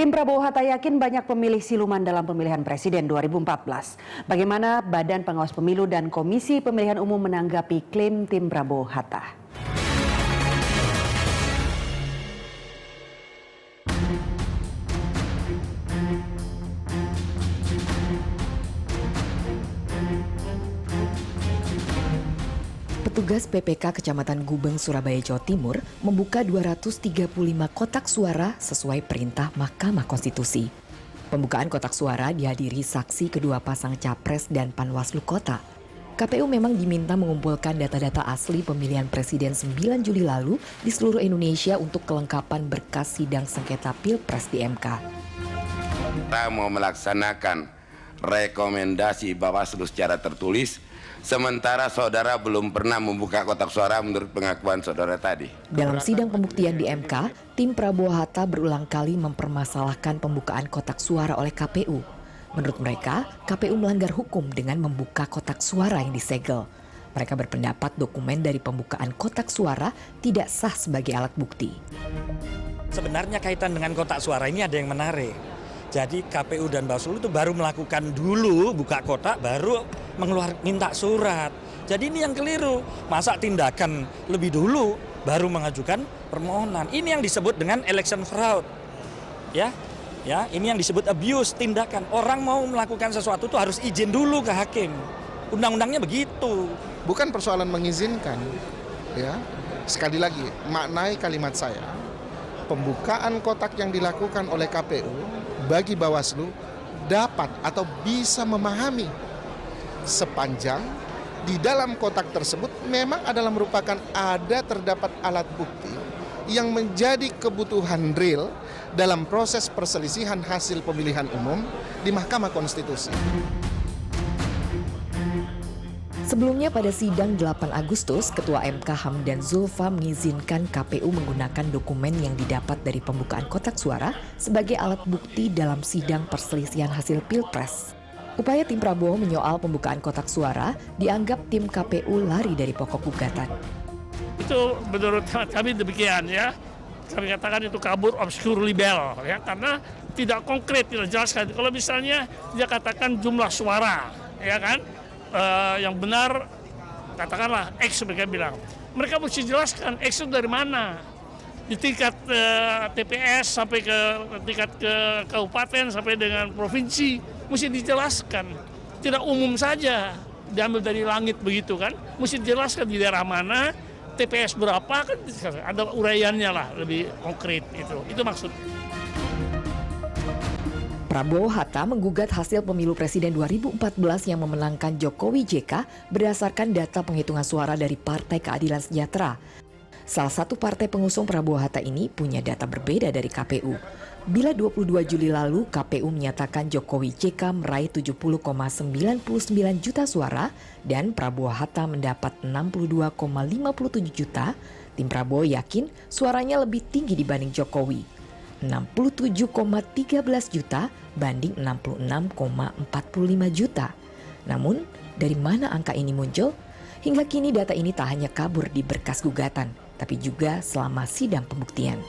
Tim Prabowo Hatta yakin banyak pemilih siluman dalam pemilihan presiden 2014. Bagaimana Badan Pengawas Pemilu dan Komisi Pemilihan Umum menanggapi klaim tim Prabowo Hatta? Petugas PPK Kecamatan Gubeng, Surabaya, Jawa Timur membuka 235 kotak suara sesuai perintah Mahkamah Konstitusi. Pembukaan kotak suara dihadiri saksi kedua pasang capres dan Panwaslu Kota. KPU memang diminta mengumpulkan data-data asli pemilihan presiden 9 Juli lalu di seluruh Indonesia untuk kelengkapan berkas sidang sengketa Pilpres di MK. Kita mau melaksanakan rekomendasi Bawaslu secara tertulis, sementara saudara belum pernah membuka kotak suara menurut pengakuan saudara tadi. Dalam sidang pembuktian di MK, tim Prabowo Hatta berulang kali mempermasalahkan pembukaan kotak suara oleh KPU. Menurut mereka, KPU melanggar hukum dengan membuka kotak suara yang disegel. Mereka berpendapat dokumen dari pembukaan kotak suara tidak sah sebagai alat bukti. Sebenarnya kaitan dengan kotak suara ini ada yang menarik. Jadi KPU dan Bawaslu itu baru melakukan dulu buka kotak, baru minta surat. Jadi ini yang keliru. Masa tindakan lebih dulu baru mengajukan permohonan. Ini yang disebut dengan election fraud. Ya, ini yang disebut abuse, tindakan. Orang mau melakukan sesuatu itu harus izin dulu ke hakim. Undang-undangnya begitu. Bukan persoalan mengizinkan. Ya. Sekali lagi, maknai kalimat saya. Pembukaan kotak yang dilakukan oleh KPU bagi Bawaslu dapat atau bisa memahami sepanjang di dalam kotak tersebut memang adalah merupakan terdapat alat bukti yang menjadi kebutuhan real dalam proses perselisihan hasil pemilihan umum di Mahkamah Konstitusi. Sebelumnya pada sidang 8 Agustus, Ketua MK Hamdan Zulfa mengizinkan KPU menggunakan dokumen yang didapat dari pembukaan kotak suara sebagai alat bukti dalam sidang perselisihan hasil Pilpres. Upaya tim Prabowo menyoal pembukaan kotak suara dianggap tim KPU lari dari pokok gugatan. Itu menurut kami demikian ya. Kami katakan itu kabur obscur libel ya, karena tidak konkret, tidak jelaskan. Kalau misalnya dia katakan jumlah suara ya kan, yang benar katakanlah X, mereka bilang. Mereka mesti jelaskan X itu dari mana. Di tingkat TPS sampai ke tingkat ke kabupaten sampai dengan provinsi mesti dijelaskan. Tidak umum saja diambil dari langit begitu kan. Mesti dijelaskan di daerah mana, TPS berapa, kan ada uraiannya lah, lebih konkret itu. Itu maksud. Prabowo Hatta menggugat hasil pemilu presiden 2014 yang memenangkan Jokowi JK berdasarkan data penghitungan suara dari Partai Keadilan Sejahtera. Salah satu partai pengusung Prabowo Hatta ini punya data berbeda dari KPU. Bila 22 Juli lalu KPU menyatakan Jokowi JK meraih 70,99 juta suara dan Prabowo Hatta mendapat 62,57 juta, tim Prabowo yakin suaranya lebih tinggi dibanding Jokowi. 67,13 juta banding 66,45 juta. Namun, dari mana angka ini muncul? Hingga kini data ini tak hanya kabur di berkas gugatan, tapi juga selama sidang pembuktian.